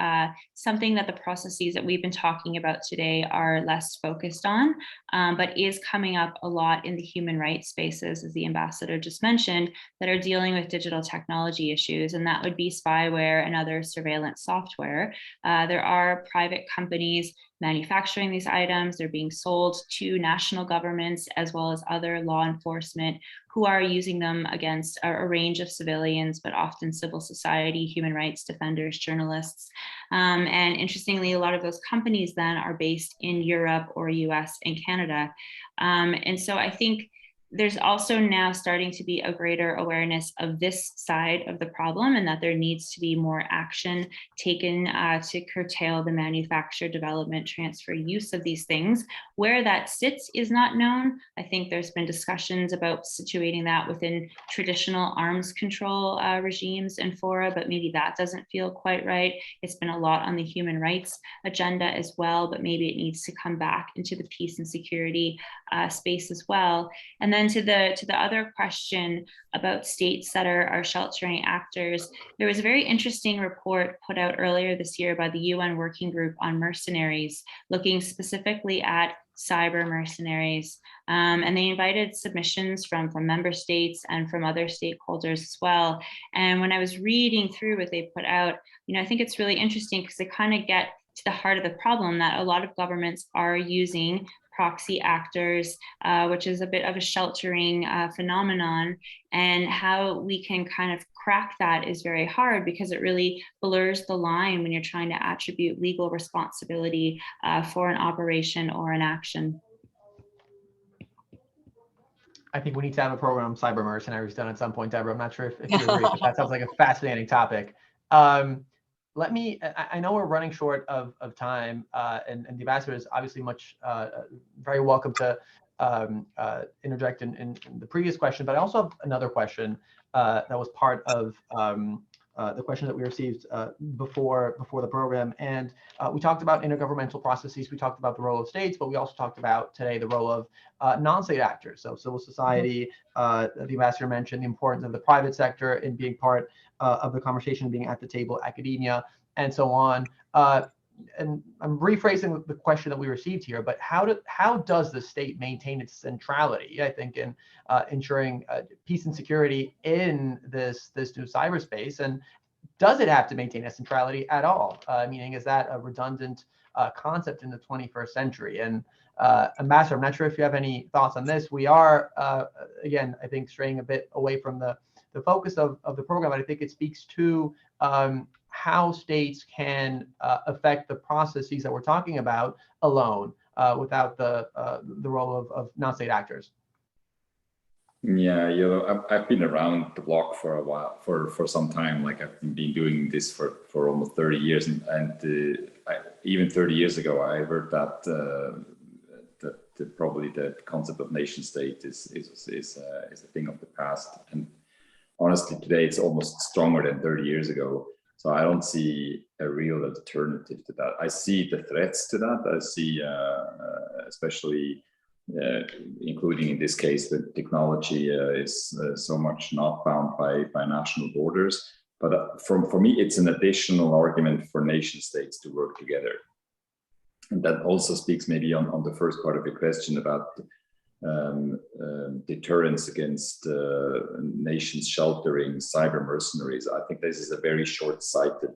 Speaker 4: something that the processes that we've been talking about today are less focused on, but is coming up a lot in the human rights spaces, as the ambassador just mentioned, that are dealing with digital technology issues, and that would be spyware and other surveillance software. There are private companies manufacturing these items. They're being sold to national governments as well as other law enforcement who are using them against a range of civilians, but often civil society, human rights defenders, journalists. And interestingly, a lot of those companies then are based in Europe or US and Canada. And so I think there's also now starting to be a greater awareness of this side of the problem, and that there needs to be more action taken to curtail the manufacture, development, transfer, use of these things. Where that sits is not known. I think there's been discussions about situating that within traditional arms control regimes and fora, but maybe that doesn't feel quite right. It's been a lot on the human rights agenda as well, but maybe it needs to come back into the peace and security space as well. And then to the other question about states that are sheltering actors, there was a very interesting report put out earlier this year by the UN Working Group on Mercenaries, looking specifically at cyber mercenaries. And they invited submissions from member states and from other stakeholders as well. And when I was reading through what they put out, I think it's really interesting because they kind of get to the heart of the problem that a lot of governments are using proxy actors, which is a bit of a sheltering phenomenon, and how we can kind of crack that is very hard because it really blurs the line when you're trying to attribute legal responsibility for an operation or an action.
Speaker 1: I think we need to have a program on cyber mercenaries done at some point, Deborah. I'm not sure if you agree, but that sounds like a fascinating topic. I know we're running short of time, and the ambassador is obviously very welcome to interject in the previous question, but I also have another question that was part of the question that we received before the program. And we talked about intergovernmental processes, we talked about the role of states, but we also talked about today the role of non-state actors, so civil society. The ambassador mentioned the importance of the private sector in being part of the conversation, being at the table, academia, and so on. And I'm rephrasing the question that we received here, but how does the state maintain its centrality, I think, in ensuring peace and security in this new cyberspace? And does it have to maintain a centrality at all? Meaning, is that a redundant concept in the 21st century? And Ambassador, I'm not sure if you have any thoughts on this. We are, again, I think, straying a bit away from the focus of the program, but I think it speaks to how states can affect the processes that we're talking about alone, without the role of non-state actors.
Speaker 3: Yeah, I've been around the block for a while, for some time. Like I've been doing this for almost 30 years, and even 30 years ago, I heard that probably the concept of nation state is a thing of the past. And honestly, today it's almost stronger than 30 years ago. So I don't see a real alternative to that. I see the threats to that. I see, especially, including in this case, that technology is so much not bound by national borders. But for me, it's an additional argument for nation states to work together. And that also speaks maybe on the first part of your question about deterrence against nations sheltering cyber mercenaries. I think this is a very short-sighted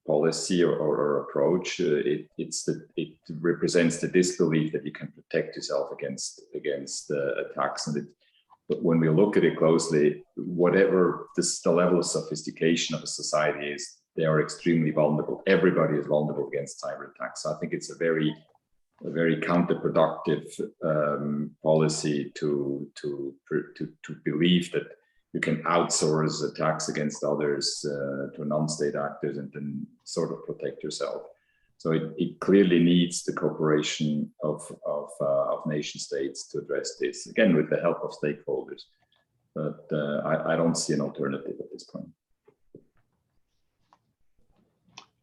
Speaker 3: policy or approach. It represents the disbelief that you can protect yourself against attacks. But when we look at it closely, whatever the level of sophistication of a society is, they are extremely vulnerable. Everybody is vulnerable against cyber attacks. So I think it's a very counterproductive policy to believe that you can outsource attacks against others to non-state actors and then sort of protect yourself. So it clearly needs the cooperation of nation states to address this, again, with the help of stakeholders. But I don't see an alternative at this point.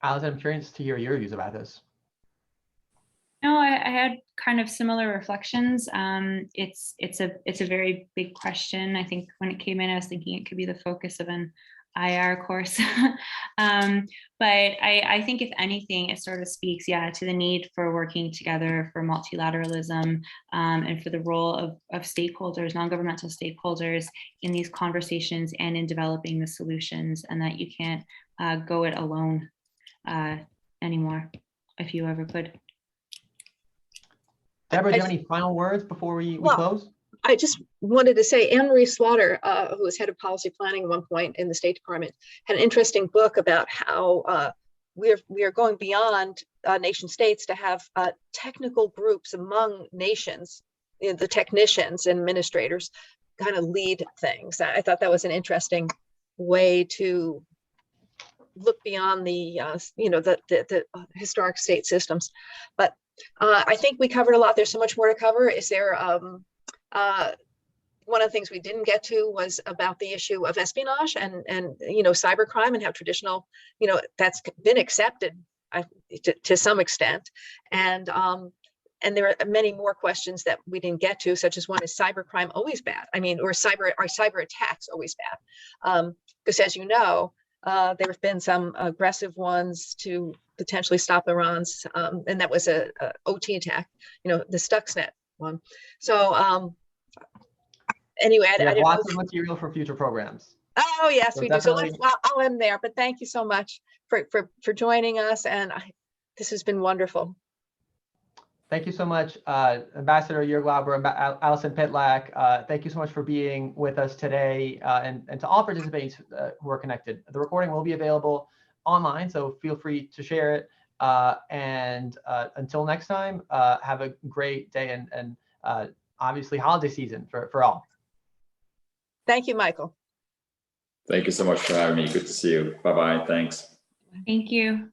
Speaker 1: Alice, I'm curious to hear your views about this.
Speaker 4: No, I had kind of similar reflections. It's a very big question. I think when it came in, I was thinking it could be the focus of an IR course. But I think if anything, it sort of speaks, yeah, to the need for working together, for multilateralism, and for the role of stakeholders, non-governmental stakeholders in these conversations and in developing the solutions, and that you can't go it alone anymore, if you ever could.
Speaker 1: Deborah, do you have any final words before we close?
Speaker 2: I just wanted to say Anne-Marie Slaughter, who was head of policy planning at one point in the State Department, had an interesting book about how we are going beyond nation states to have technical groups among nations, you know, the technicians and administrators kind of lead things. I thought that was an interesting way to look beyond the the historic state systems. But I think we covered a lot. There's so much more to cover. Is there one of the things we didn't get to was about the issue of espionage and cybercrime, and how traditional, that's been accepted to some extent. And there are many more questions that we didn't get to, such as, one, is cybercrime always bad? I mean, are cyber attacks always bad? Because as you know, there have been some aggressive ones to potentially stop Iran's, and that was a OT attack, the Stuxnet one. So anyway,
Speaker 1: we have lots of material for future programs.
Speaker 2: Oh yes,
Speaker 1: so
Speaker 2: we do. So I'll end there. But thank you so much for joining us, and this has been wonderful.
Speaker 1: Thank you so much, Ambassador Jörg and Alison Pitlack. Thank you so much for being with us today, and to all participants who are connected. The recording will be available online, so feel free to share it. And until next time, have a great day and obviously holiday season for all.
Speaker 2: Thank you, Michael.
Speaker 3: Thank you so much for having me. Good to see you. Bye-bye. Thanks.
Speaker 4: Thank you.